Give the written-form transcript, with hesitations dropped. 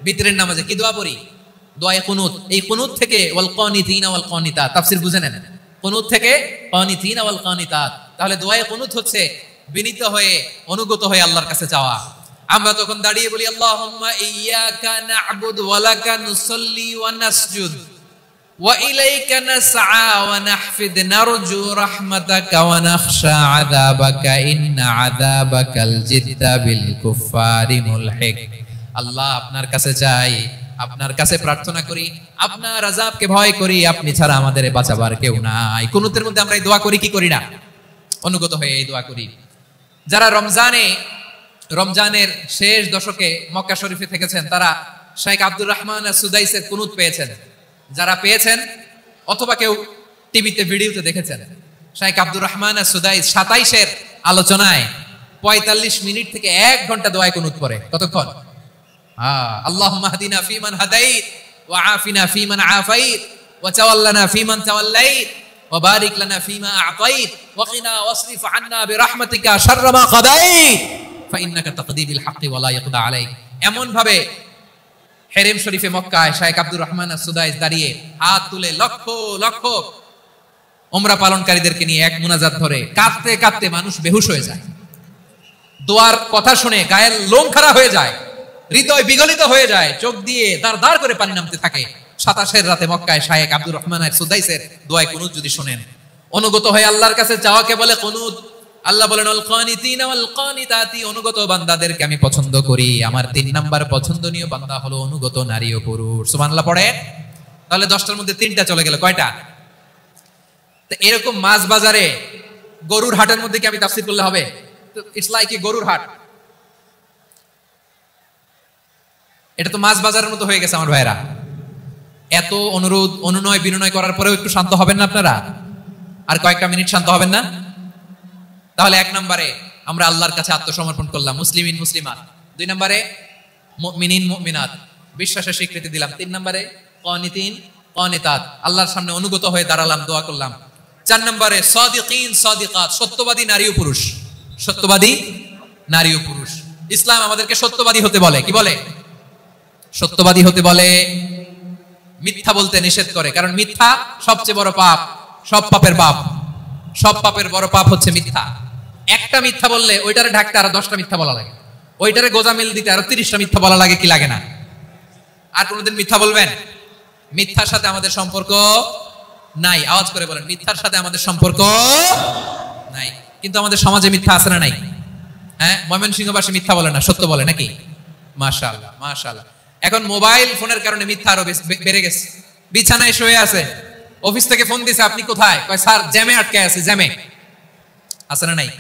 বিতরের নামাজে কি দোয়া পড়ি? দোয়ায়ে কুনুত। এই কুনুত থেকে ওয়াল কানিতিনা ওয়াল কানিতাত, তাফসীর বুঝে নেন। কুনুত থেকে কানিতিনা ওয়াল কানিতাত, তাহলে দোয়ায়ে কুনুত হচ্ছে বিনীত হয়ে অনুগত হয়ে আল্লাহর কাছে চাওয়া। আমরা তখন দাঁড়িয়ে বলি আল্লাহুম্মা ইয়্যাকা না'বুদু ওয়া লাকা নুসাল্লি ওয়া নাসজুদ ওয়া ইলাইকা নাসআ ওয়া নাহফিদ নারজু রাহমাতাকা ওয়া নাখশা আযাবাকা ইন্না আযাবাকাল জিদ্দা বিল কুফফারি মুলহিক। আল্লাহ, আপনার কাছে চাই, আপনার কাছে প্রার্থনা করি, আপনার আযাবকে ভয় করি, আপনি ছাড়া আমাদের বাঁচাবার কেউ নাই। কুনুতের মধ্যে আমরা এই দোয়া করি কি করি না? অনুগত হয়ে এই দোয়া করি। যারা রমজানের শেষ দশকে মক্কা শরীফে থেকেছেন তারা শেখ আব্দুর রহমান সুদাইসের কুনুত পেয়েছেন। যারা পেয়েছেন অথবা কেউ টিভিতে ভিডিওতে দেখেছেন, শেখ আব্দুর রহমান সুদাইস 27-এর আলোচনায় 45 মিনিট থেকে 1 ঘন্টা দোয়ায় কুনুত পড়ে। কতক্ষণ? আল্লাহুম্মা হদিনা ফিমান হাদাইত ওয়া আফিনা ফিমান আফাইত ওয়া তাওয়াল্লানা ফিমান তাওয়াল্লাইত ওয়া বারিক লানা ফিমা আ'তাইত ওয়া কিনা ওয়াসরিফ আন্না বিরহমাতিকা শাররা মা কাদাইত ফাইন্নাকা তাকদি বিল হাক্কি ওয়া লা ইয়াকদা আলাইক। এমন ভাবে হেরেম শরীফে মক্কায় শেখ আব্দুর রহমান সুদাইস দাঁড়িয়ে হাত তুলে লক্ষ লক্ষ উমরা পালনকারীদেরকে নিয়ে এক মুনাজাত ধরে কাঁদতে কাঁদতে মানুষ বেহুশ হয়ে যায়। দোয়ার কথা শুনে গায়ের লোম খাড়া হয়ে যায়, হৃদয় বিগলিত হয়ে যায়, চোখ দিয়ে দাঁড় দাঁড় করে পানি নামতে থাকে। 27-এর রাতে মক্কায় শেখ আব্দুর রহমান সুদাইসের দোয়ায় কুনুত যদি শুনেন, অনুগত হয়ে আল্লাহর কাছে চাওয়াকে বলে কুনুত। আল্লাহ বলেন আল কানিতিনা ওয়াল কানিতাতি, অনুগত বান্দাদেরকে আমি পছন্দ করি। আমার 3 নাম্বার পছন্দনীয় বান্দা হলো অনুগত নারী ও পুরুষ। সুবহানাল্লাহ পড়ে। তাহলে 10টার মধ্যে 3টা চলে গেল, কয়টা? তো এরকম মাছ বাজারে গরুর হাটের মধ্যে কি আমি তাফসীর করলে হবে? ইটস লাইক এ গরুর হাট। এটা তো মাছ বাজারের মতো হয়ে গেছে আমার ভাইরা। এত অনুরোধ অনুনয় বিনয় করার পরেও একটু শান্ত হবেন না আপনারা? আর কয়েকটা মিনিট শান্ত হবেন না? তাহলে 1 নম্বরে আমরা আল্লাহর কাছে আত্মসমর্পণ করলাম, মুসলিমিন মুসলিমাত। 2 নম্বরে মুমিনিন মুমিনাত, বিশ্বাসের স্বীকৃতি দিলাম। 3 নম্বরে কানিতিন কানিতাত, আল্লাহর সামনে অনুগত হয়ে দাঁড়ালাম, দোয়া করলাম। 4 নম্বরে সাদিকিন সাদিকাত, সত্যবাদী নারী ও পুরুষ। সত্যবাদী নারী ও পুরুষ। ইসলাম আমাদেরকে সত্যবাদী হতে বলে। কি বলে? সত্যবাদী হতে বলে, মিথ্যা বলতে নিষেধ করে। কারণ মিথ্যা সবচেয়ে বড় পাপ, সব পাপের বাপ। সব পাপের বড় পাপ হচ্ছে মিথ্যা। একটা মিথ্যা বললে ওইটারে ঢাকতে আরো 10টা মিথ্যা বলা লাগে, ওইটারে গোজামিল দিতে আরো 30টা মিথ্যা বলা লাগে। কি লাগে না? আর কোনোদিন মিথ্যা বলবেন? মিথ্যার সাথে আমাদের সম্পর্ক নাই। আওয়াজ করে বলেন, মিথ্যার সাথে আমাদের সম্পর্ক নাই। কিন্তু আমাদের সমাজে মিথ্যা আছে না নাই? হ্যাঁ, ময়মনসিংহবাসী মিথ্যা বলে না, সত্য বলে নাকি? মাশাআল্লাহ মাশাআল্লাহ। এখন মোবাইল ফোনের কারণে মিথ্যা আরো বেড়ে গেছে। বিছানায় শুয়ে আছে, অফিস থেকে ফোন দিছে, আপনি কোথায়? কয় স্যার জ্যামে আটকে আছে। জ্যামে আছে না নাই?